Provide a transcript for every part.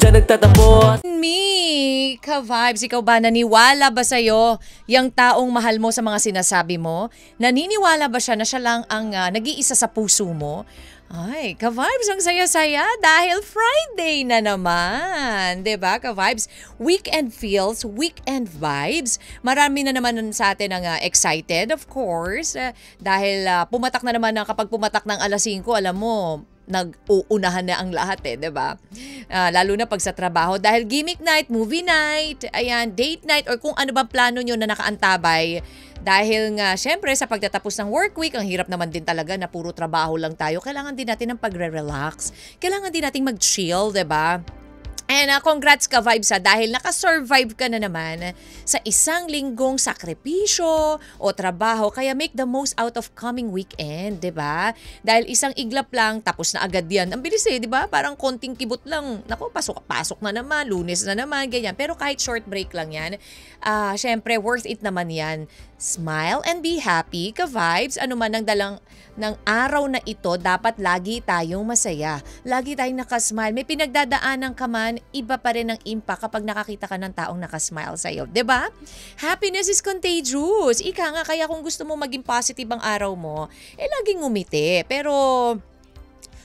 dyan nagtatapos. Me, ka-vibes, ikaw ba naniwala ba sa'yo yung taong mahal mo sa mga sinasabi mo? Naniniwala ba siya na siya lang ang nag-iisa sa puso mo? Ay, ka-vibes, ang saya-saya dahil Friday na naman. 'Di ba, ka-vibes? Weekend feels, weekend vibes. Marami na naman sa atin ang excited, of course. Dahil pumatak na naman kapag pumatak ng alas 5, alam mo, nag-uunahan na ang lahat 'di ba? Lalo na pag sa trabaho dahil gimmick night, movie night, ayan, date night or kung ano bang plano nyo na nakaantabay. Dahil nga, syempre, sa pagtatapos ng work week, ang hirap naman din talaga na puro trabaho lang tayo. Kailangan din natin ng pagre-relax. Kailangan din natin mag-chill, 'di ba? And congrats ka-vibes dahil nakasurvive ka na naman sa isang linggong sakripisyo o trabaho. Kaya make the most out of coming weekend, 'di ba? Dahil isang iglap lang, tapos na agad yan. Ang bilis 'di ba? Parang konting kibot lang. Naku, pasok na naman, Lunes na naman, ganyan. Pero kahit short break lang yan, syempre worth it naman yan. Smile and be happy, ka-vibes. Ano man ang dalang ng araw na ito, dapat lagi tayong masaya. Lagi tayong nakasmile. May pinagdadaanan ka man, iba pa rin ang impact kapag nakakita ka ng taong nakasmile sa'yo. 'Di ba? Happiness is contagious. Ika nga, kaya kung gusto mo maging positive ang araw mo, laging ngumiti. Pero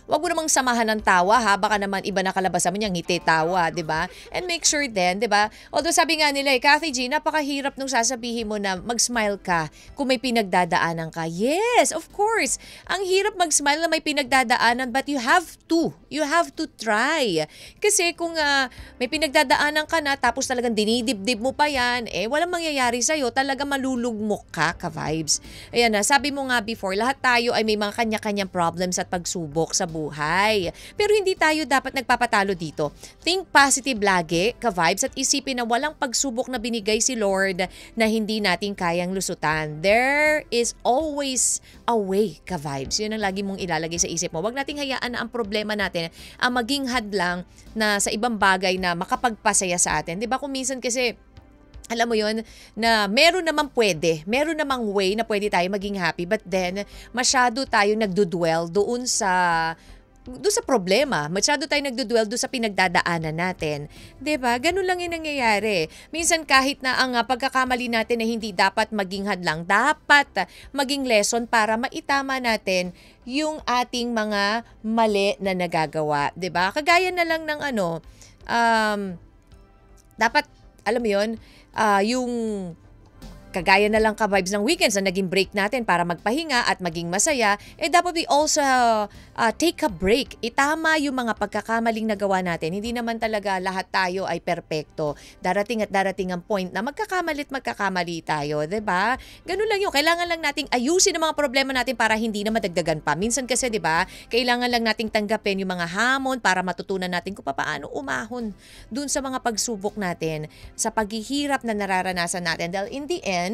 wag mo namang samahan ng tawa ha, baka naman iba na kalabasan mo niya, ngiti, tawa, 'di ba? And make sure din, 'di ba? Although sabi nga nila, Kathy G, napakahirap nung sasabihin mo na mag-smile ka kung may pinagdadaanan ka. Yes, of course. Ang hirap mag-smile na may pinagdadaanan, but you have to. You have to try. Kasi kung may pinagdadaanan ka na tapos talagang dinidibdib mo pa 'yan, walang mangyayari sa iyo, talaga malulugmok ka vibes. Ayan na, sabi mo nga before, lahat tayo ay may mga kanya-kanyang problems at pagsubok sa buhay. Pero hindi tayo dapat nagpapatalo dito. Think positive lagi, ka-vibes, at isipin na walang pagsubok na binigay si Lord na hindi natin kayang lusutan. There is always a way, ka-vibes. Yun ang lagi mong ilalagay sa isip mo. Huwag nating hayaan na ang problema natin ang maging hadlang na sa ibang bagay na makapagpasaya sa atin. 'Di ba kung minsan kasi alam mo yon na meron namang way na pwede tayo maging happy, but then masyado tayo nagdudwell doon sa problema. Masyado tayo nagdudwell doon sa pinagdadaanan natin. 'Di ba? Ganun lang 'yung nangyayari. Minsan kahit na ang pagkakamali natin na hindi dapat maging hadlang, dapat maging lesson para maitama natin yung ating mga mali na nagagawa. 'Di ba? Kagaya na lang ng dapat, alam mo yun, yung kagaya na lang ka-vibes ng weekends na naging break natin para magpahinga at maging masaya, dapat we also take a break. Itama yung mga pagkakamaling nagawa natin. Hindi naman talaga lahat tayo ay perpekto. Darating at darating ang point na magkakamali tayo, 'di ba? Ganun lang yun. Kailangan lang nating ayusin ang mga problema natin para hindi na madagdagan pa. Minsan kasi, 'di ba, kailangan lang nating tanggapin yung mga hamon para matutunan natin kung paano umahon dun sa mga pagsubok natin, sa paghihirap na nararanasan natin. Dahil in the end,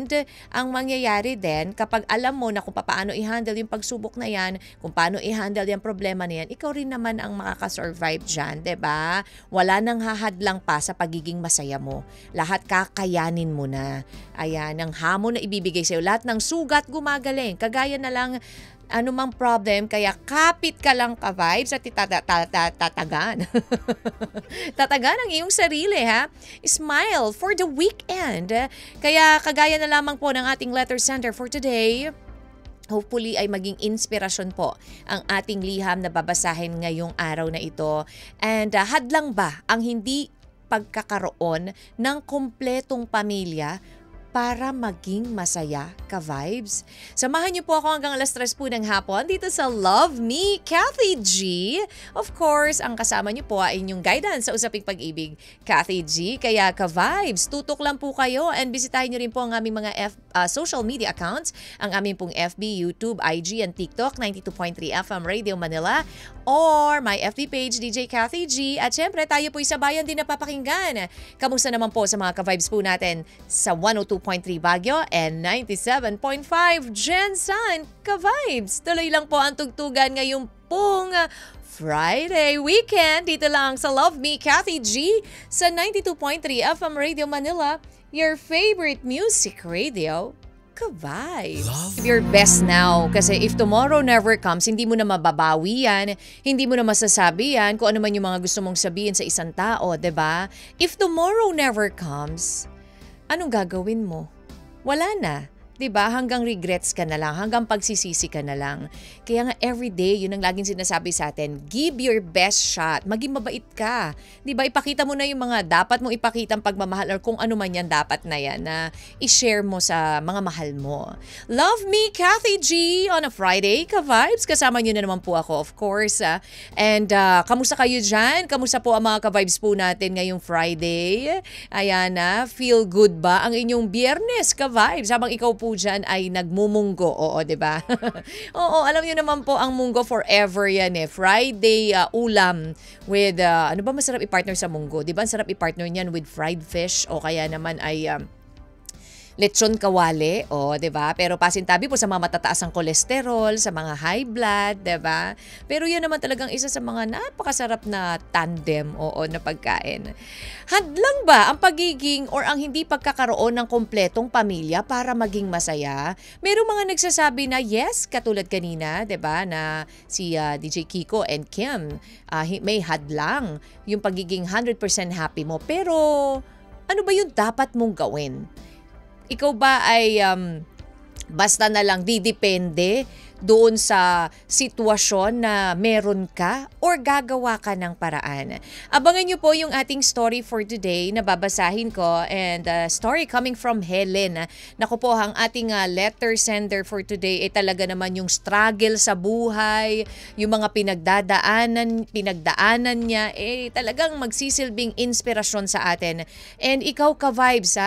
ang mangyayari din kapag alam mo na kung paano i-handle yung pagsubok na yan, kung paano i-handle yung problema na yan, ikaw rin naman ang makakasurvive dyan, 'di ba? Wala nang hahadlang pa sa pagiging masaya mo. Lahat kakayanin mo na. Ayan, ang hamon na ibibigay sa'yo, lahat ng sugat gumagaling. Kagaya na lang anumang problem, kaya kapit ka lang ka-vibes at tatagan. Tatagan ang iyong sarili, ha? Smile for the weekend. Kaya kagaya na lamang po ng ating letter center for today, hopefully ay maging inspirasyon po ang ating liham na babasahin ngayong araw na ito. And hadlang ba ang hindi pagkakaroon ng kompletong pamilya para maging masaya, ka-vibes? Samahan niyo po ako hanggang alas 3 po ng hapon dito sa Love Me, Kathy G. Of course, ang kasama niyo po ay inyong guidance sa Usaping Pag-ibig, Kathy G. Kaya ka-vibes, tutok lang po kayo and bisitahin niyo rin po ang aming mga social media accounts, ang aming pong FB, YouTube, IG, and TikTok, 92.3 FM Radio Manila, or my FB page, DJ Kathy G. At syempre, tayo po sabayan din napapakinggan. Kamusta naman po sa mga ka-vibes po natin sa 102.3 Baguio and 97.5 Jensen, ka-vibes. Tuloy lang po ang tugtugan ngayong pong Friday weekend dito lang sa Love Me, Kathy G sa 92.3 FM Radio Manila, your favorite music radio ka-vibes. Give your best now. Kasi if tomorrow never comes, hindi mo na mababawi yan, hindi mo na masasabi yan kung ano man yung mga gusto mong sabihin sa isang tao, 'di ba? If tomorrow never comes, anong gagawin mo? Wala na. 'Di ba? Hanggang regrets ka na lang, hanggang pagsisisi ka na lang. Kaya nga everyday, yun ang laging sinasabi sa atin, give your best shot. Maging mabait ka. 'Di ba? Ipakita mo na yung mga dapat mong ipakitang pagmamahal or kung ano man yan dapat na yan na i-share mo sa mga mahal mo. Love me, Kathy G, on a Friday, ka-vibes. Kasama niyo na naman po ako, of course. And kamusta kayo dyan? Kamusta po ang mga ka-vibes po natin ngayong Friday? Ayan na, feel good ba ang inyong Biyernes, ka-vibes? Habang ikaw po dyan ay nagmumunggo. Oo, diba? Oo, alam nyo naman po ang munggo forever yan eh. Friday ulam with, ano ba masarap i-partner sa munggo? Diba? Ang sarap i-partner niyan with fried fish o kaya naman ay lechon kawali, o, 'di ba? Pero pasintabi po sa mga matataas ang kolesterol, sa mga high blood, 'di ba? Pero 'yan naman talagang isa sa mga napakasarap na tandem, na pagkain. Hadlang ba ang pagiging or ang hindi pagkakaroon ng kompletong pamilya para maging masaya? Merong mga nagsasabi na yes, katulad kanina, 'di ba, na si DJ Kiko and Kim, may hadlang yung pagiging 100% happy mo. Pero ano ba yung dapat mong gawin? Ikaw ba ay basta na lang didepende doon sa sitwasyon na meron ka or gagawa ka ng paraan? Abangan niyo po yung ating story for today na babasahin ko, and story coming from Helen. Naku po, ang ating letter sender for today ay talaga naman yung struggle sa buhay, yung mga pinagdaanan niya, talagang magsisilbing inspirasyon sa atin. And ikaw, ka-vibes,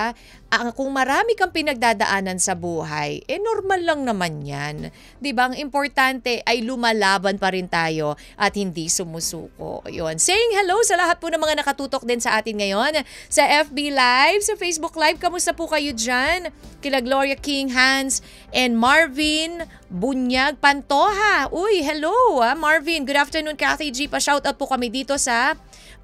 kung marami kang pinagdadaanan sa buhay, normal lang naman yan. 'Di ba? Ang importante ay lumalaban pa rin tayo at hindi sumusuko. Yun. Saying hello sa lahat po ng mga nakatutok din sa atin ngayon sa FB Live, sa Facebook Live. Kamusta po kayo dyan? Kila Gloria King, Hans, and Marvin Bunyag Pantoja. Uy, hello Marvin. Good afternoon, Kathy G. Pa-shoutout po kami dito sa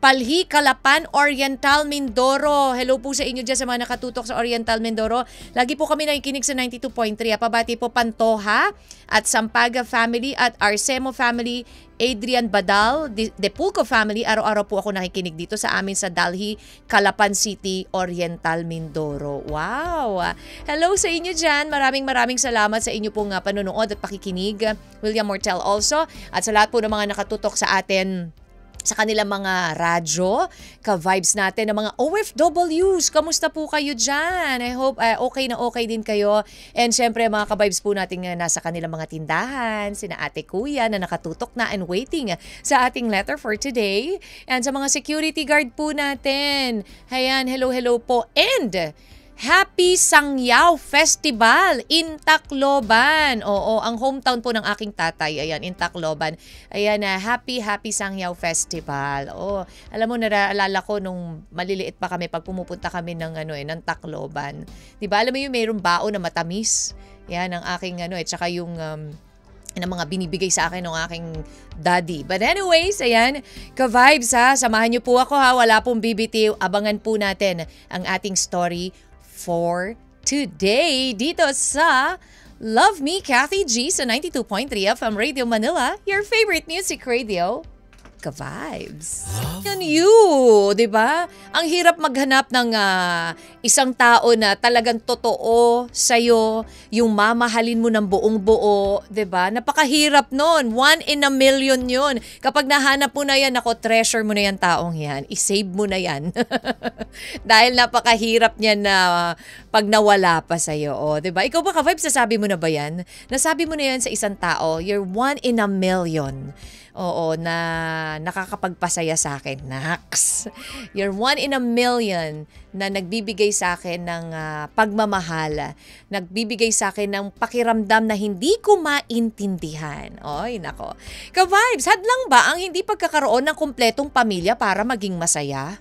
Palhi, Calapan, Oriental, Mindoro. Hello po sa inyo dyan sa mga nakatutok sa Oriental, Mindoro. Lagi po kami nakikinig sa 92.3. Pabati po Pantoja at Sampaga family at Arsemo family, Adrian Badal, Depulco family. Araw-araw po ako nakikinig dito sa amin sa Dalhi, Calapan City, Oriental, Mindoro. Wow! Hello sa inyo dyan. Maraming salamat sa inyo pong panonood at pakikinig. William Mortel also. At sa lahat po ng mga nakatutok sa atin sa kanilang mga radyo, ka-vibes natin ng mga OFWs. Kamusta po kayo dyan? I hope okay din kayo. And syempre mga ka-vibes po natin nasa kanilang mga tindahan, sina ate kuya na nakatutok na and waiting sa ating letter for today. And sa mga security guard po natin, ayan, hello po. And Happy Sangyaw Festival in Tacloban. Oo, ang hometown po ng aking tatay. Ayan, in Tacloban. Ayan na, Happy Sangyaw Festival. Oh, alam mo, naalala ko nung maliliit pa kami pag pumupunta kami ng ng Tacloban. 'Di ba? Alam mo yung mayroong baon na matamis. Yan ang aking tsaka yung ng mga binibigay sa akin ng aking daddy. But anyways, ayan, ka-vibes samahan niyo po ako wala pong bibitiw. Abangan po natin ang ating story for today dito sa Love Me, Kathy G sa 92.3 FM Radio Manila, your favorite music radio. Ka-vibes. Yan you, di ba? Ang hirap maghanap ng isang tao na talagang totoo sa'yo, yung mamahalin mo ng buong buo, di ba? Napakahirap nun. 1 in a million yun. Kapag nahanap mo na yan, treasure mo na yan taong yan. I-save mo na yan. Dahil napakahirap niyan na pag nawala pa sa'yo. Di ba? Ikaw ba, ka-vibes, nasabi mo na ba yan? Nasabi mo na yan sa isang tao, you're 1 in a million. Oo, na nakakapagpasaya sa akin. Naks! You're 1 in a million na nagbibigay sa akin ng pagmamahal. Nagbibigay sa akin ng pakiramdam na hindi ko maintindihan. Oy, nako. Ka-vibes, hadlang ba ang hindi pagkakaroon ng kumpletong pamilya para maging masaya?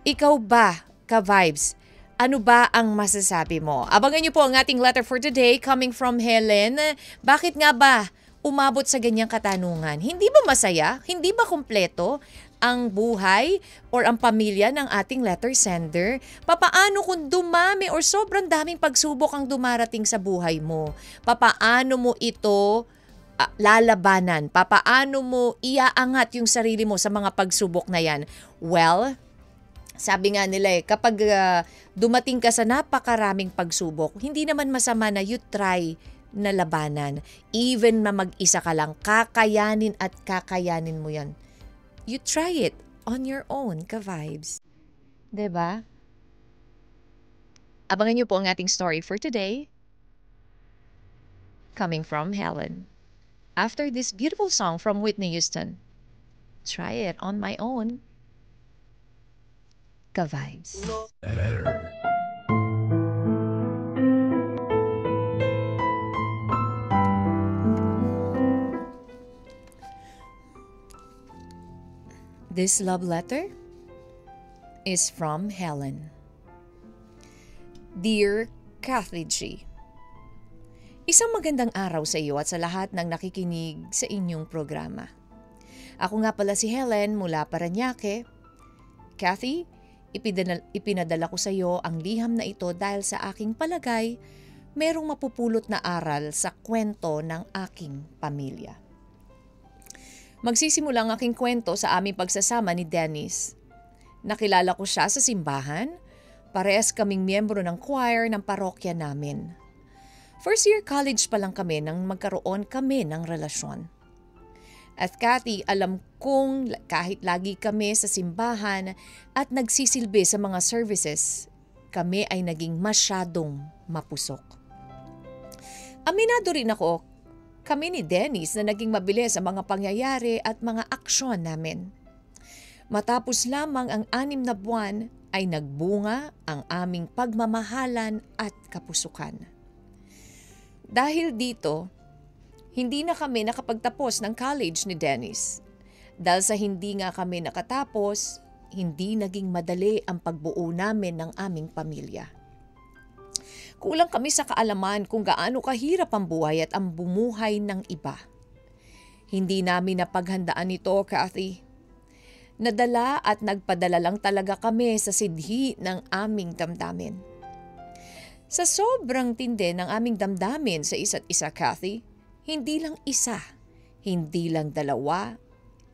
Ikaw ba, ka-vibes, ano ba ang masasabi mo? Abangan niyo po ang ating letter for today coming from Helen. Bakit nga ba umabot sa ganyang katanungan? Hindi ba masaya? Hindi ba kumpleto ang buhay or ang pamilya ng ating letter sender? Papaano kung dumami or sobrang daming pagsubok ang dumarating sa buhay mo? Papaano mo ito lalabanan? Papaano mo iaangat yung sarili mo sa mga pagsubok na yan? Well, sabi nga nila kapag dumating ka sa napakaraming pagsubok, hindi naman masama na you try na labanan. Even na mag-isa ka lang, kakayanin at kakayanin mo yan. You try it on your own, ka-vibes. 'Di ba? Abangan niyo po ang ating story for today. Coming from Helen. After this beautiful song from Whitney Houston, try it on my own. Ka-vibes. This love letter is from Helen. Dear Kathy G, isang magandang araw sa iyo at sa lahat ng nakikinig sa inyong programa. Ako nga pala si Helen mula Parañaque. Kathy, ipinadala ko sa iyo ang liham na ito dahil sa aking palagay, merong mapupulot na aral sa kwento ng aking pamilya. Magsisimula ang aking kwento sa aming pagsasama ni Dennis. Nakilala ko siya sa simbahan. Parehas kaming miyembro ng choir ng parokya namin. First year college pa lang kami nang magkaroon kami ng relasyon. At Kathy, alam kong kahit lagi kami sa simbahan at nagsisilbi sa mga services, kami ay naging masyadong mapusok. Aminado rin ako, kami ni Dennis na naging mabilis sa mga pangyayari at mga aksyon namin. Matapos lamang ang 6 na buwan ay nagbunga ang aming pagmamahalan at kapusukan. Dahil dito, hindi na kami nakapagtapos ng college ni Dennis. Dahil sa hindi nga kami nakatapos, hindi naging madali ang pagbuo namin ng aming pamilya. Kulang kami sa kaalaman kung gaano kahirap ang buhay at ang bumuhay ng iba. Hindi namin napaghandaan ito, Kathy. Nadala at nagpadala lang talaga kami sa sidhi ng aming damdamin. Sa sobrang tindi ng aming damdamin sa isa't isa, Kathy, hindi lang isa, hindi lang 2,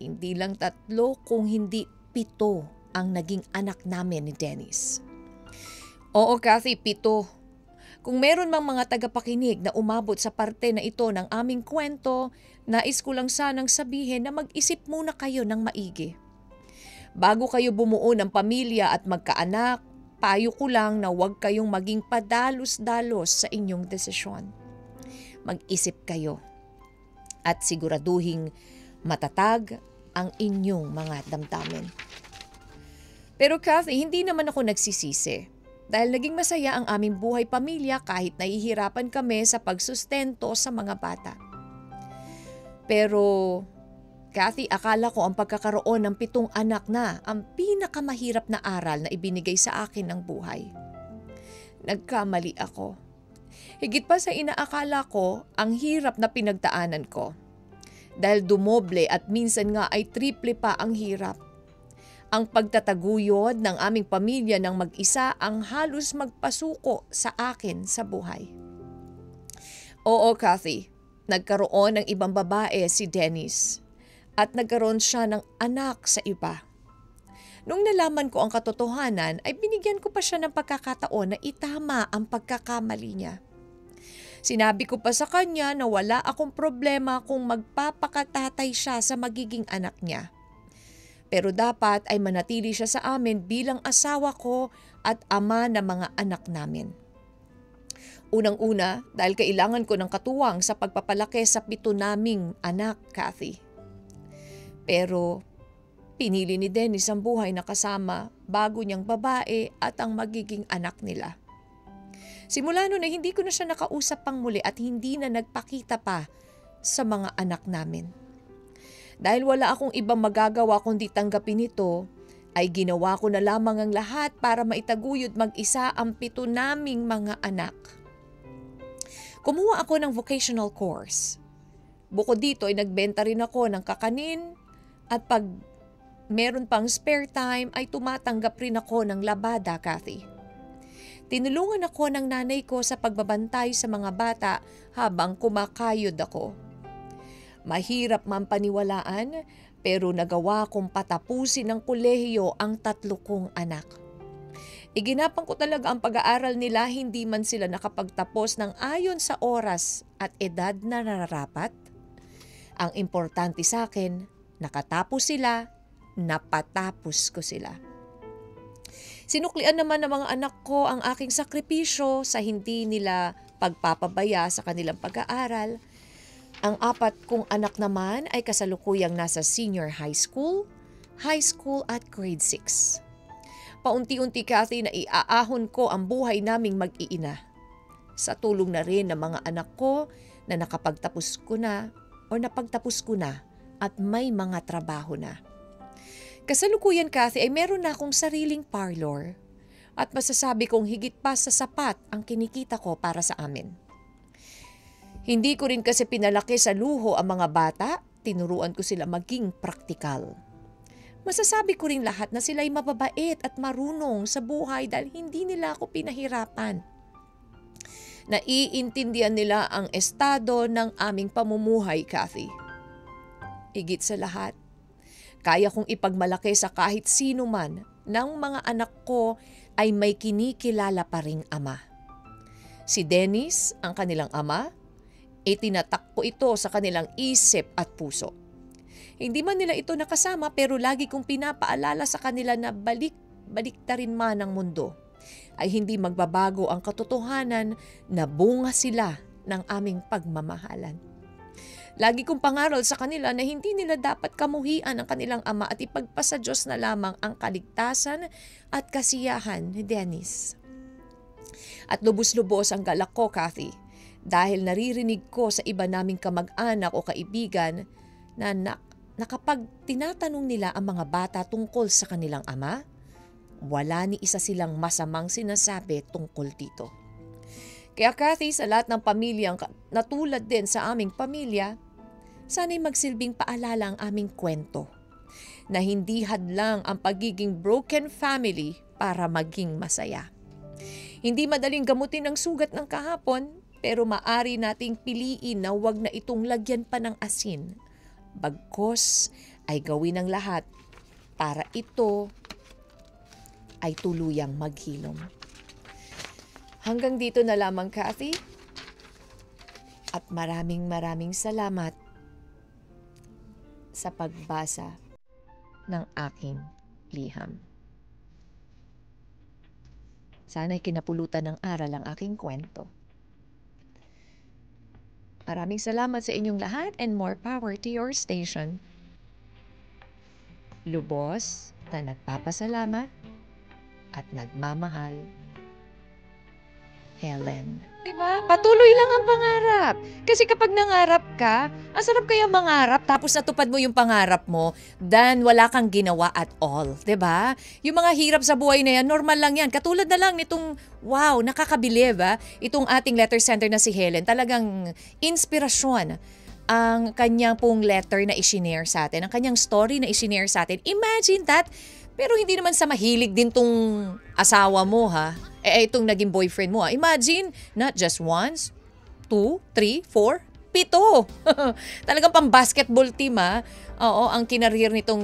hindi lang 3, kung hindi 7 ang naging anak namin ni Dennis. Oo, Kathy, 7. Kung meron mang mga tagapakinig na umabot sa parte na ito ng aming kwento, nais ko lang sanang sabihin na mag-isip muna kayo ng maigi. Bago kayo bumuo ng pamilya at magkaanak, payo ko lang na huwag kayong maging padalos-dalos sa inyong desisyon. Mag-isip kayo at siguraduhing matatag ang inyong mga damdamin. Pero Kathy, hindi naman ako nagsisisi. Dahil naging masaya ang aming buhay pamilya kahit nahihirapan kami sa pagsustento sa mga bata. Pero, Kathy, akala ko ang pagkakaroon ng 7 anak na ang pinakamahirap na aral na ibinigay sa akin ng buhay. Nagkamali ako. Higit pa sa inaakala ko, ang hirap na pinagdaanan ko. Dahil dumoble at minsan nga ay triple pa ang hirap. Ang pagtataguyod ng aming pamilya ng mag-isa ang halos magpasuko sa akin sa buhay. Oo, Kathy, nagkaroon ng ibang babae si Dennis at nagkaroon siya ng anak sa iba. Nung nalaman ko ang katotohanan ay binigyan ko pa siya ng pagkakataon na itama ang pagkakamali niya. Sinabi ko pa sa kanya na wala akong problema kung magpapakatatay siya sa magiging anak niya. Pero dapat ay manatili siya sa amin bilang asawa ko at ama ng mga anak namin. Unang-una, dahil kailangan ko ng katuwang sa pagpapalaki sa 7 naming anak, Kathy. Pero pinili ni Dennis ang buhay na kasama bago niyang babae at ang magiging anak nila. Simula noon ay hindi ko na siya nakausap pang muli at hindi na nagpakita pa sa mga anak namin. Dahil wala akong ibang magagawa kundi tanggapin ito, ay ginawa ko na lamang ang lahat para maitaguyod mag-isa ang 7 naming mga anak. Kumuha ako ng vocational course. Bukod dito ay nagbenta rin ako ng kakanin at pag meron pang spare time ay tumatanggap rin ako ng labada, Kathy. Tinulungan ako ng nanay ko sa pagbabantay sa mga bata habang kumakayod ako. Mahirap man paniwalaan pero nagawa kong patapusin ng kolehiyo ang 3 kong anak. Iginapang ko talaga ang pag-aaral nila hindi man sila nakapagtapos ng ayon sa oras at edad na nararapat. Ang importante sa akin, nakatapos sila, napatapos ko sila. Sinuklian naman ng mga anak ko ang aking sakripisyo sa hindi nila pagpapabaya sa kanilang pag-aaral. Ang 4 kong anak naman ay kasalukuyang nasa senior high school at grade 6. Paunti-unti, Kathy, na iaahon ko ang buhay naming mag-iina. Sa tulong na rin ng mga anak ko na napagtapos ko na at may mga trabaho na. Kasalukuyan, Kathy, ay meron na akong sariling parlor at masasabi kong higit pa sa sapat ang kinikita ko para sa amin. Hindi ko rin kasi pinalaki sa luho ang mga bata, tinuruan ko sila maging praktikal. Masasabi ko rin lahat na sila'y mababait at marunong sa buhay dahil hindi nila ako pinahirapan. Naiintindihan nila ang estado ng aming pamumuhay, Kathy. Higit sa lahat, kaya kong ipagmalaki sa kahit sino man ng mga anak ko ay may kinikilala pa ring ama. Si Dennis, ang kanilang ama, itinatak ko ito sa kanilang isip at puso. Hindi man nila ito nakasama pero lagi kong pinapaalala sa kanila na baliktarin man ang mundo ay hindi magbabago ang katotohanan na bunga sila ng aming pagmamahalan. Lagi kong pangaral sa kanila na hindi nila dapat kamuhian ang kanilang ama at ipagpasa Diyos na lamang ang kaligtasan at kasiyahan ni Dennis. At lubos-lubos ang galak ko, Kathy, dahil naririnig ko sa iba naming kamag-anak o kaibigan na kapag tinatanong nila ang mga bata tungkol sa kanilang ama, wala ni isa silang masamang sinasabi tungkol dito. Kaya, Kathy, sa lahat ng pamilyang natulad din sa aming pamilya, sana'y magsilbing paalala ang aming kwento na hindi hadlang ang pagiging broken family para maging masaya. Hindi madaling gamutin ang sugat ng kahapon pero maari nating piliin na huwag na itong lagyan pa ng asin. Bagkos ay gawin ang lahat para ito ay tuluyang maghilom. Hanggang dito na lamang, Kathy. At maraming salamat sa pagbasa ng aking liham. Sana'y kinapulutan ng aral ang aking kwento. Maraming salamat sa inyong lahat and more power to your station. Lubos na nagpapasalamat at nagmamahal, Helen. Diba? Patuloy lang ang pangarap. Kasi kapag nangarap ka, ang sarap kaya mangarap tapos natupad mo yung pangarap mo, then wala kang ginawa at all. Diba? Yung mga hirap sa buhay na yan, normal lang yan. Katulad na lang nitong, wow, nakakabilib itong ating letter sender na si Helen. Talagang inspirasyon ang kanyang pong letter na isinare sa atin, ang kanyang story na isinare sa atin. Imagine that. Pero hindi naman sa mahilig din tong asawa mo itong naging boyfriend mo Imagine, not just once, 2, 3, 4, 7. Talagang pang basketball team Oo, ang kinareer nitong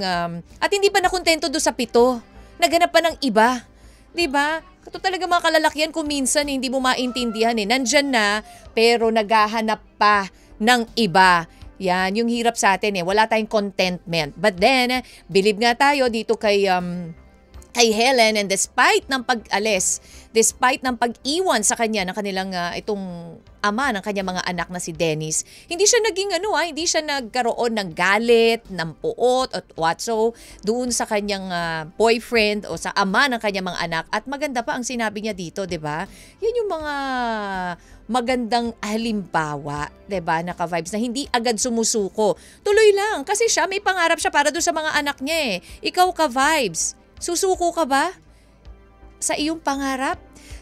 at hindi pa nakontento do sa 7. Naghanap pa ng iba. 'Di ba? Ito talaga mga kalalakyan kung minsan hindi mo maintindihan Nandyan na pero naghahanap pa ng iba. Yan, yung hirap sa atin wala tayong contentment. But then, believe nga tayo dito kay Helen and despite ng pag-alis, despite ng pag-iwan sa kanya ng kanilang itong ama ng kanyang mga anak na si Dennis, hindi siya naging hindi siya nagkaroon ng galit, ng puot at watso doon sa kanyang boyfriend o sa ama ng kanyang mga anak. At maganda pa ang sinabi niya dito, 'di ba? Yan yung mga magandang halimbawa, 'di ba, na ka-vibes na hindi agad sumusuko. Tuloy lang kasi siya may pangarap siya para doon sa mga anak niya Ikaw ka-vibes, susuko ka ba sa iyong pangarap?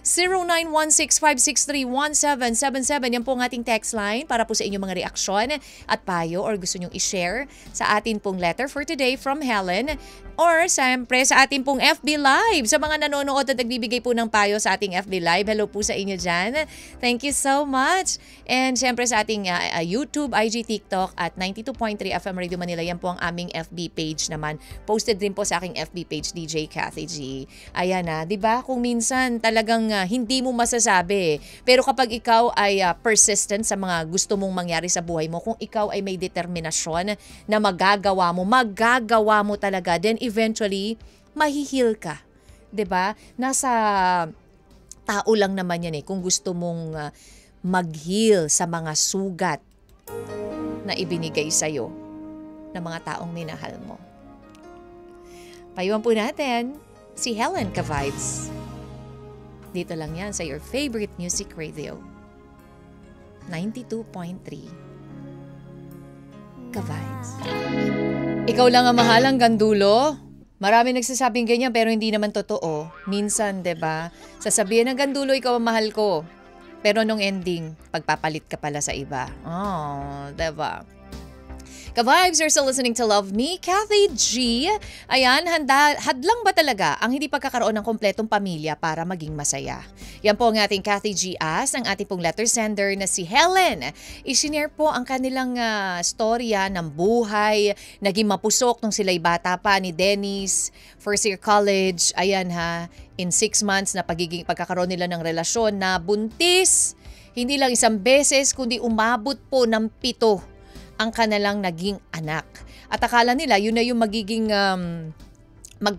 0916-563-1777. Yan po ang ating text line para po sa inyong mga reaksyon at payo or gusto nyong i-share sa atin pong letter for today from Helen or siyempre sa ating pong FB Live. Sa mga nanonood at nagbibigay po ng payo sa ating FB Live, hello po sa inyo dyan. Thank you so much. And siyempre sa ating YouTube, IG, TikTok at 92.3 FM Radio Manila, yan po ang aming FB page naman. Posted din po sa aking FB page, DJ Cathy G. Ayan na, di ba? Kung minsan talagang hindi mo masasabi. Pero kapag ikaw ay persistent sa mga gusto mong mangyari sa buhay mo, kung ikaw ay may determinasyon na magagawa mo talaga, then eventually, mahihil ka. 'Di ba? Nasa tao lang naman yan kung gusto mong mag-heal sa mga sugat na ibinigay sa'yo ng mga taong minahal mo. Payuhan po natin si Helen Ka-Vibes. Dito lang yan sa your favorite music radio. 92.3 Ka-Vibes. Ikaw lang ang mahal hanggang dulo. Marami nagsasabing ganyan pero hindi naman totoo. Minsan, 'di ba? Sasabihin hanggang dulo ikaw ang mahal ko. Pero nung ending, pagpapalit ka pala sa iba. Oh, 'di ba? Ka-Vibes, you're still listening to Love Me, Cathy G. Ayan, hadlang ba talaga ang hindi pagkakaroon ng kompletong pamilya para maging masaya? Yan po ang ating Cathy G as, ang ating pong letter sender na si Helen. I-share po ang kanilang storya ng buhay, naging mapusok nung sila'y bata pa ni Dennis, first year college. Ayan ha, in 6 months na pagkakaroon nila ng relasyon na buntis. Hindi lang isang beses, kundi umabot po ng 7 ang kanilang naging anak. At akala nila yun na yung magiging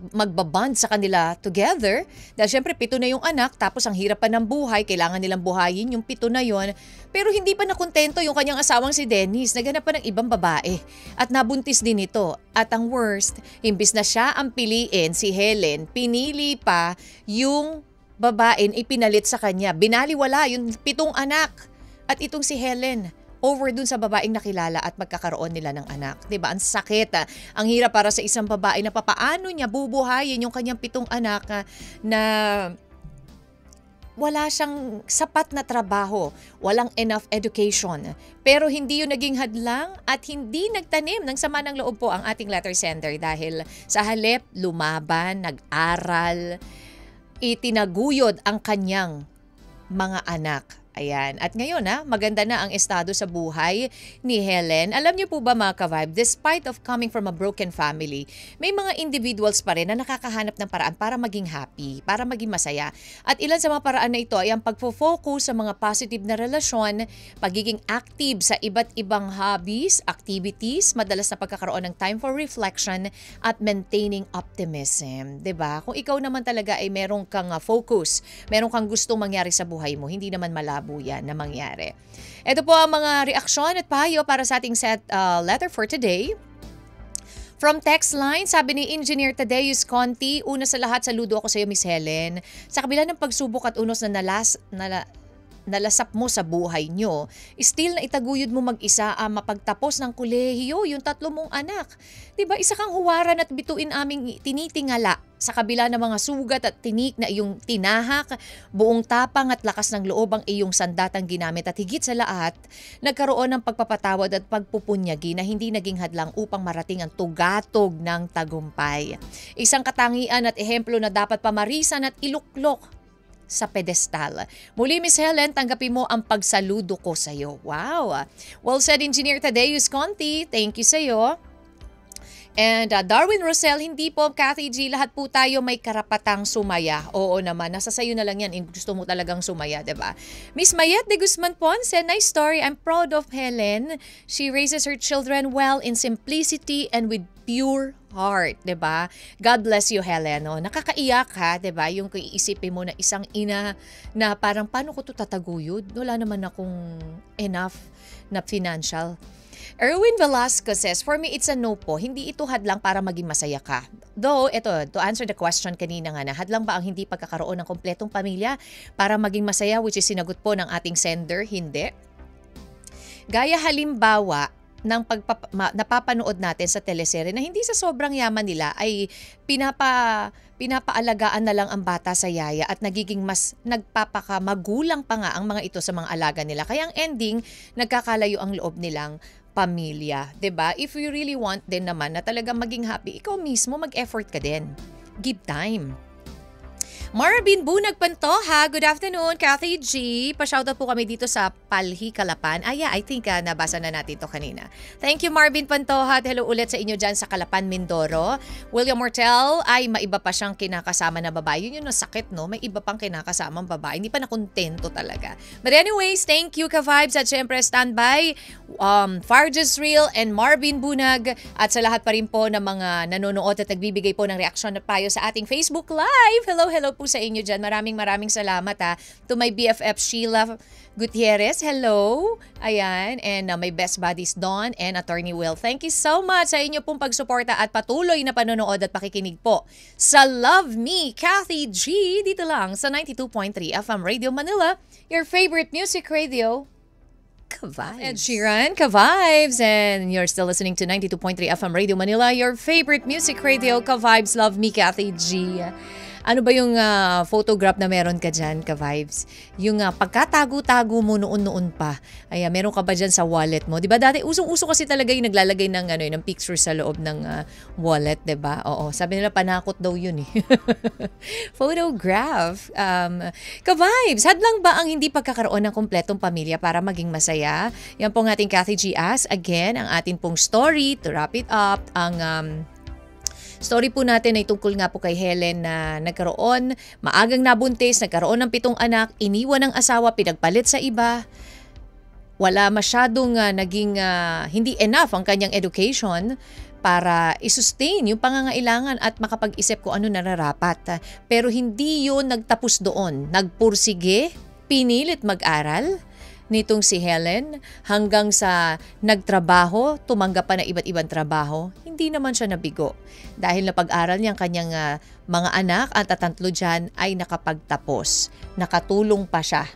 magbaband sa kanila together. Dahil syempre 7 na yung anak, tapos ang hirap pa ng buhay, kailangan nilang buhayin yung 7 na yon. Pero hindi pa nakontento yung kanyang asawang si Dennis, naghanap pa ng ibang babae. At nabuntis din ito. At ang worst, imbis na siya ang piliin, si Helen, pinili pa yung babae ipinalit sa kanya. Binaliwala yung 7 anak. At itong si Helen, over dun sa babaeng nakilala at magkakaroon nila ng anak. Diba? Ang sakit. Ang hirap para sa isang babae na papaano niya bubuhayin yung kanyang 7 anak na wala siyang sapat na trabaho, walang enough education. Pero hindi yun naging hadlang at hindi nagtanim ng sama ng loob po ang ating letter sender dahil sa halip, lumaban, nag-aral, itinaguyod ang kanyang mga anak. Ayan. At ngayon maganda na ang estado sa buhay ni Helen. Alam niyo po ba mga ka-vibe, despite of coming from a broken family, may mga individuals pa rin na nakakahanap ng paraan para maging happy, para maging masaya. At ilan sa mga paraan na ito ay ang pagfo-focus sa mga positive na relasyon, pagiging active sa iba't ibang hobbies, activities, madalas na pagkakaroon ng time for reflection at maintaining optimism. 'Di ba? Kung ikaw naman talaga ay meron kang focus, meron kang gustong mangyari sa buhay mo, hindi naman malabo yan na mangyari. Ito po ang mga reaksyon at payo para sa ating letter for today. From text line, sabi ni Engineer Tadeus Conti, una sa lahat saludo ako sa iyo Miss Helen. Sa kabila ng pagsubok at unos na nalasap mo sa buhay nyo, still na itaguyod mo mag-isa mapagtapos ng kolehiyo, yung 3 mong anak. Diba, isa kang huwaran at bituin aming tinitingala sa kabila ng mga sugat at tinik na iyong tinahak, buong tapang at lakas ng loob ang iyong sandatang ginamit at higit sa lahat, nagkaroon ng pagpapatawad at pagpupunyagi na hindi naging hadlang upang marating ang tugatog ng tagumpay. Isang katangian at ehemplo na dapat pamarisan at iluklok sa pedestal. Muli Miss Helen, tanggapin mo ang pagsaludo ko sa iyo. Wow! Well said Engineer Tadeus Conti. Thank you sa iyo. And Darwin Rosel, hindi po Cathy G, lahat po tayo may karapatang sumaya. Oo naman, nasa sayo na lang yan. Gusto mo talagang sumaya, diba? Miss Mayet de Guzman Ponce, nice story. I'm proud of Helen. She raises her children well in simplicity and with pure heart, 'di ba? God bless you, Helen. No? Nakakaiyak ha, 'di ba? Yung iisipin mo na isang ina na parang paano ko 'to tataguyod? Wala naman akong enough na financial. Erwin Velasco says, for me, it's a no po. Hindi ito hadlang para maging masaya ka. Though, ito, to answer the question kanina nga na, hadlang ba ang hindi pagkakaroon ng kompletong pamilya para maging masaya, which is sinagot po ng ating sender? Hindi. Gaya halimbawa, ng napapanood natin sa teleserye na hindi sa sobrang yaman nila ay pinapaalagaan na lang ang bata sa yaya at nagiging mas nagpapakamagulang pa nga ang mga ito sa mga alaga nila. Kaya ang ending, nagkakalayo ang loob nilang pamilya. 'Di ba? If you really want din naman na talagang maging happy, ikaw mismo mag-effort ka din. Give time. Marvin Bunag Pantoja, good afternoon. Kathy G, pa-shoutout po kami dito sa Palhi, Calapan. Yeah, I think nabasa na natin to kanina. Thank you Marvin Pantoja. Hello ulit sa inyo dyan sa Calapan, Mindoro. William Mortel, ay maiba pa siyang kinakasama na babae. Yun yung nasakit, no? May iba pang kinakasamang babae. Hindi pa nakontento talaga. But anyways, thank you ka-vibes at syempre standby. Farges Real and Marvin Bunag at sa lahat pa rin po ng mga nanonood at nagbibigay po ng reaksyon at payo sa ating Facebook Live. Hello po sa inyo dyan. Maraming salamat to my BFF Sheila Gutierrez. Hello. Ayan. And my best buddies Dawn and Attorney Will. Thank you so much sa inyo pong pagsuporta at patuloy na panonood at pakikinig po sa Love Me, Kathy G. Dito lang sa 92.3 FM Radio Manila, your favorite music radio. Ka-vibes. Ed Sheeran, Ka-vibes. And you're still listening to 92.3 FM Radio Manila, your favorite music radio. Ka-vibes, Love Me, Kathy G. Ano ba yung photograph na meron ka dyan, ka-vibes? Yung pagkatago-tago mo noon pa. Ay, meron ka ba dyan sa wallet mo? Diba dati, usong-uso kasi talaga yung naglalagay ng, ng picture sa loob ng wallet, diba? Oo, sabi nila panakot daw yun eh. Photograph. Ka-vibes, hadlang ba ang hindi pagkakaroon ng kompletong pamilya para maging masaya? Yan pong ating Kathy G. As. Again, ang ating pong story, to wrap it up, ang story po natin ay tungkol nga po kay Helen na nagkaroon, maagang nabuntis, nagkaroon ng 7 anak, iniwan ng asawa, pinagpalit sa iba. Wala masyadong naging hindi enough ang kanyang education para i-sustain yung pangangailangan at makapag-isip kung ano nararapat. Pero hindi yun nagtapos doon. Nagpursige, pinilit mag-aral nitong si Helen hanggang sa nagtrabaho, tumanggap pa na iba't ibang trabaho, hindi naman siya nabigo. Dahil napag-aral niyang kanyang mga anak at tatlo dyan ay nakapagtapos. Nakatulong pa siya.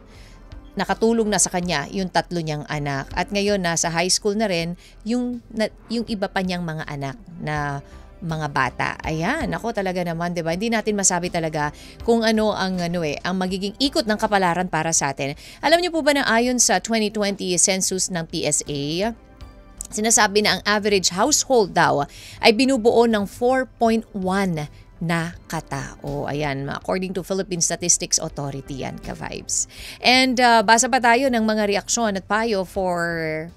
Nakatulong na sa kanya yung 3 niyang anak. At ngayon nasa high school na rin yung iba pa niyang mga anak na mga bata. Ayan, ako talaga naman, 'di ba? Hindi natin masabi talaga kung ano ang ang magiging ikot ng kapalaran para sa atin. Alam niyo po ba na ayon sa 2020 census ng PSA, sinasabi na ang average household daw ay binubuo ng 4.1 na katao. Ayan, according to Philippine Statistics Authority yan, ka-vibes. And basa pa tayo ng mga reaksyon at payo for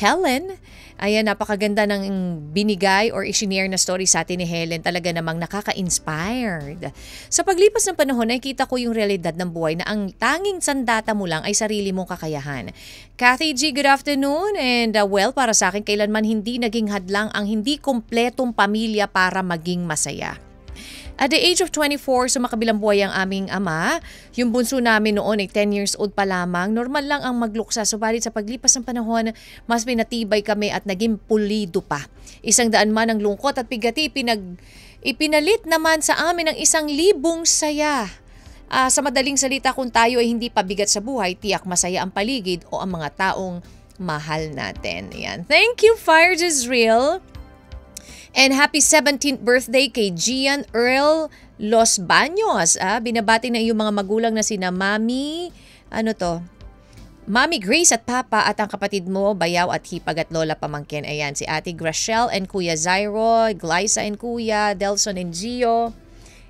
Helen. Ayan, napakaganda ng binigay or isinare na story sa atin ni Helen. Talaga namang nakaka-inspired. Sa paglipas ng panahon, nakikita ko yung realidad ng buhay na ang tanging sandata mo lang ay sarili mong kakayahan. Kathy G, good afternoon. And well, para sa akin, kailanman hindi naging hadlang ang hindi kompletong pamilya para maging masaya. At the age of 24, sumakabilang buhay ang aming ama. Yung bunso namin noon ay 10 years old pa lamang. Normal lang ang magluksa. Subalit sa paglipas ng panahon, mas pinatibay kami at naging pulido pa. 100 man ang lungkot at bigati, ipinalit naman sa amin ng 1,000 saya. Sa madaling salita, kung tayo ay hindi pabigat sa buhay, tiyak masaya ang paligid o ang mga taong mahal natin. Ayan. Thank you, Fire Jezreel. And happy 17th birthday kay Gian Earl Los Baños. Binabati na iyong mga magulang na sina Mami, Mami Grace at Papa at ang kapatid mo, Bayaw at Hipag at Lola Pamangkin. Ayan, si Ate Grachelle and Kuya Zairo, Glyza and Kuya, Delson and Gio,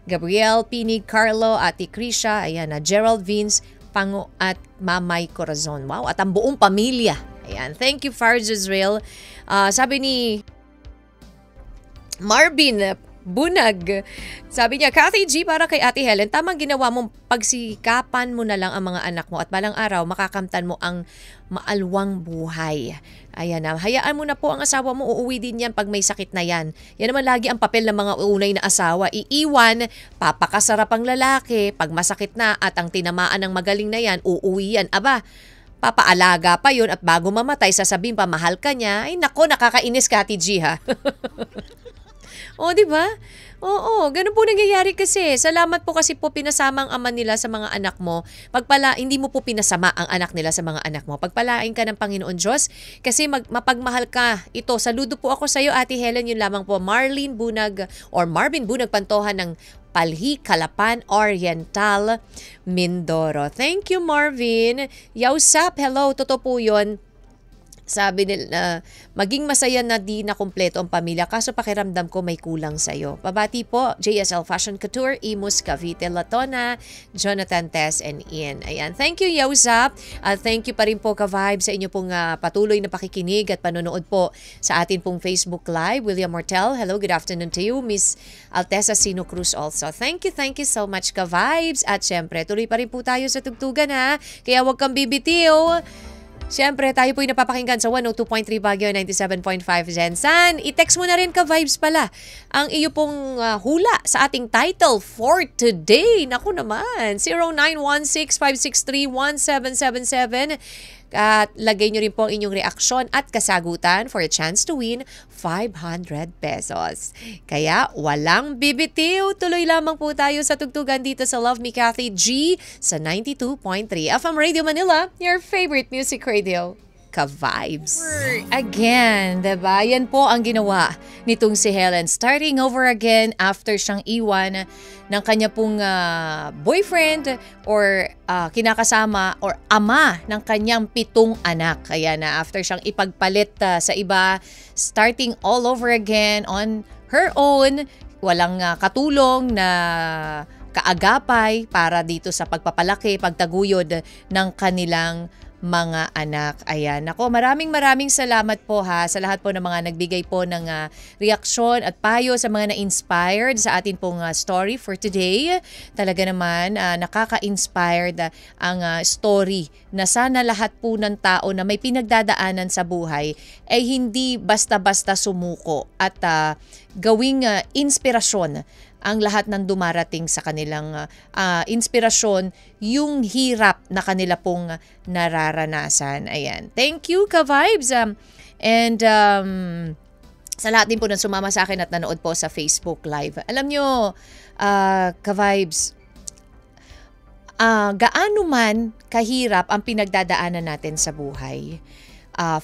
Gabriel, Pinig, Carlo, Ate Krisha, ayan, Gerald Vince, Pango at Mamay Corazon. Wow, at ang buong pamilya. Ayan, thank you, Farj Israel. Sabi ni Marvin Bunag, sabi niya, Kathy G, para kay Ate Helen, tamang ginawa mong pagsikapan mo na lang ang mga anak mo at balang araw makakamtan mo ang maalwang buhay. Ayan na, hayaan mo na po ang asawa mo, uuwi din yan pag may sakit na yan. Yan naman lagi ang papel ng mga unay na asawa. Iiwan, papakasarap ang lalaki, pag masakit na at ang tinamaan ng magaling na yan, uuwi yan. Aba, papaalaga pa yun at bago mamatay, sasabihin pa mahal ka niya. Ay nako, nakakainis Kathy G ha. O, di ba? Oo, ganun po nangyayari kasi. Salamat po kasi po pinasama ang ama nila sa mga anak mo. Hindi mo po pinasama ang anak nila sa mga anak mo. Pagpalain ka ng Panginoon Diyos kasi mapagmahal ka. Ito, saludo po ako sa iyo, Ate Helen. Yun lamang po, Marvin Bunag Pantohan ng Palhi, Calapan, Oriental, Mindoro. Thank you, Marvin. Yausap, hello. Totoo po yun. Sabi nila, maging masaya na di na kumpleto ang pamilya kaso pakiramdam ko may kulang sa'yo. Pabati po, JSL Fashion Couture, Imus Cavite, Latona, Jonathan, Tess, and Ian. Ayan. Thank you, Yausap. Thank you pa rin po, Ka-Vibe, sa inyo pong patuloy na pakikinig at panonood po sa atin pong Facebook Live. William Mortel, hello, good afternoon to you. Miss Altesa Sino Cruz also. Thank you so much, Ka-Vibes. At syempre, tuloy pa rin po tayo sa tugtugan ha. Kaya huwag kang bibitiw. Siyempre, tayo po'y napapakinggan sa 102.3 Baguio, 97.5 Jensan. I-text mo na rin, Ka-Vibes pala, ang iyo pong hula sa ating title for today. Naku naman, 0916-563-1777. At lagay nyo rin po ang inyong reaksyon at kasagutan for a chance to win 500 pesos. Kaya walang bibitiw. Tuloy lamang po tayo sa tugtugan dito sa Love Me Kathy G sa 92.3 FM Radio Manila, your favorite music radio. Ka-Vibes. Again, diba? Yan po ang ginawa nitong si Helen. Starting over again after siyang iwan ng kanya pong boyfriend or kinakasama or ama ng kanyang 7 anak. Kaya na after siyang ipagpalit sa iba, starting all over again on her own, walang katulong na kaagapay para dito sa pagpapalaki, pagtaguyod ng kanilang mga anak. Ayan. Ako, maraming salamat po ha sa lahat po ng mga nagbigay po ng reaksyon at payo sa mga na-inspired sa atin pong story for today. Talaga naman, nakaka-inspired ang story na sana lahat po ng tao na may pinagdadaanan sa buhay ay hindi basta-basta sumuko at gawing inspirasyon ang lahat ng dumarating sa kanilang inspirasyon, yung hirap na kanila pong nararanasan. Ayan. Thank you, Ka-Vibes. And sa lahat din po na sumama sa akin at nanood po sa Facebook Live. Alam nyo, Ka-Vibes, gaano man kahirap ang pinagdadaanan natin sa buhay,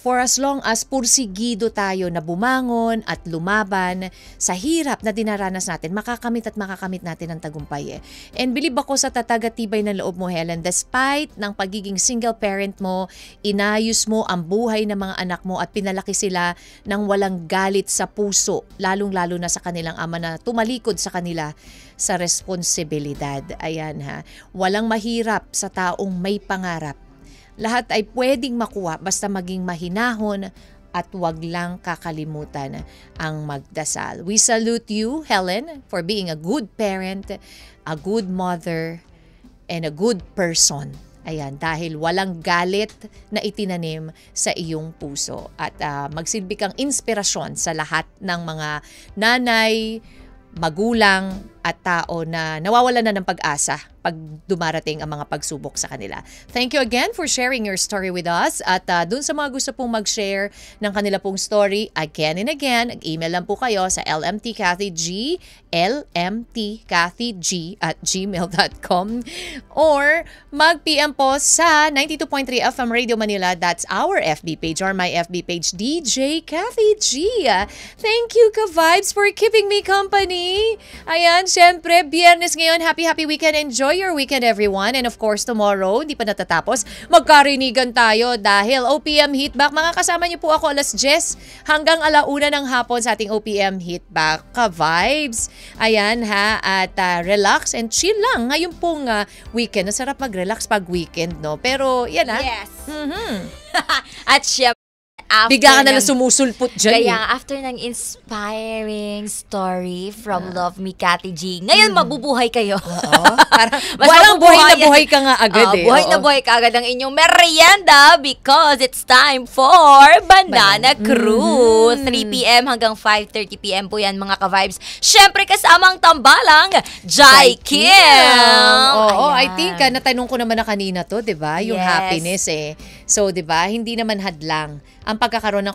for as long as pursigido tayo na bumangon at lumaban sa hirap na dinaranas natin, makakamit natin ang tagumpay. And believe ako sa tatag at tibay ng loob mo, Helen, despite ng pagiging single parent mo, inayos mo ang buhay ng mga anak mo at pinalaki sila ng walang galit sa puso, lalong-lalo na sa kanilang ama na tumalikod sa kanila sa responsibilidad. Ayan ha, walang mahirap sa taong may pangarap. Lahat ay pwedeng makuha basta maging mahinahon at wag lang kakalimutan ang magdasal. We salute you, Helen, for being a good parent, a good mother, and a good person. Ayan, dahil walang galit na itinanim sa iyong puso. At magsilbi kang inspirasyon sa lahat ng mga nanay, magulang at tao na nawawalan na ng pag-asa pag dumarating ang mga pagsubok sa kanila. Thank you again for sharing your story with us. At dun sa mga gusto pong mag-share ng kanila pong story, again and again, email lang po kayo sa lmtkathyg@gmail.com or mag-PM po sa 92.3 FM Radio Manila. That's our FB page or my FB page, DJ Kathy G. Thank you, Ka-Vibes, for keeping me company. Ayan, syempre, Biyernes ngayon. Happy weekend. Enjoy your weekend, everyone. And of course, tomorrow, hindi pa natatapos, magkarinigan tayo dahil OPM Hitback. Mga kasama niyo po ako alas 10 hanggang 1:00 ng hapon sa ating OPM Hitback. Ka-Vibes. Ayan ha. At relax and chill lang. Ngayon pong weekend. Nasarap mag-relax pag weekend, no? Pero, yan ha. Yes. Mm-hmm. At syempre, bigla ka na sumusulpot dyan. Kaya after ng inspiring story from Love Me Kathy G, ngayon mabubuhay kayo. Oo. Parang walang buhay ka nga agad buhay na buhay ka agad ang inyong merienda because it's time for Banana Crew. 3 p.m. hanggang 5:30 p.m. po yan, mga ka-vibes. Syempre kasama ang tambalang Jai Kim. Oo, I think natanong ko naman na kanina to, 'di ba? Yung Yes. happiness So, 'di ba? Hindi naman hadlang ang pagkakaroon ng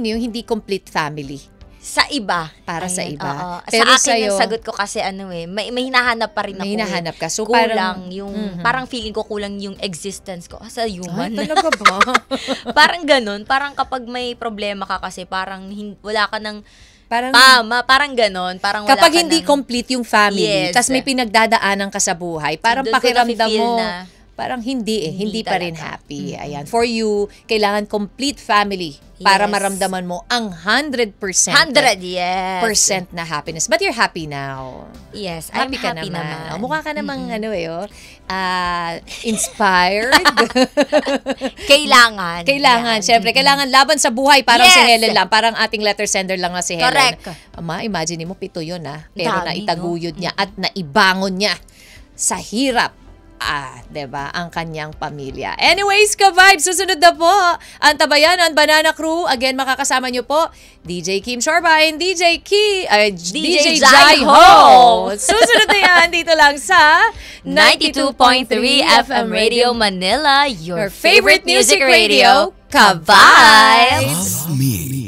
yung hindi complete family. Sa iba. Para sa Ayan, iba. oo. Pero sa akin sa'yo, yung sagot ko kasi may hinahanap pa rin ako. may hinahanap ka. So, kulang parang, yung, parang feeling ko kulang yung existence ko as a human. ay, talaga ba? Parang ganun. Parang kapag may problema ka kasi, parang wala ka ng Parang, tama. Parang ganun. Parang wala kapag ka hindi ng, complete yung family, Yes. tas may pinagdadaanan ka sa buhay, parang Doon ko pakiramdam nafe-feel mo, na parang hindi pa rin talaga. happy. Ayan. For you, kailangan complete family para Yes. maramdaman mo ang 100%. 100, yes. percent na happiness. But you're happy now. Yes, I'm happy naman. Oh, mukha ka namang inspired. Kailangan. Kailangan, Yan. syempre, kailangan laban sa buhay. Parang si Yes. Helen lang. Parang ating letter sender lang na si Helen. Correct. Ama, imagine mo, 7 yun Pero Dami, naitaguyod niya at naibangon niya sa hirap. Diba? Ang kanyang pamilya. Anyways, ka-vibes, susunod na po ang Tabayanan Banana Crew. Again, makakasama niyo po DJ Kim Shorbine, DJ DJ Jai Jai Ho. Ho. Susunod na yan dito lang sa 92.3 FM Radio Manila, your favorite music radio, Ka-Vibes! Love Me.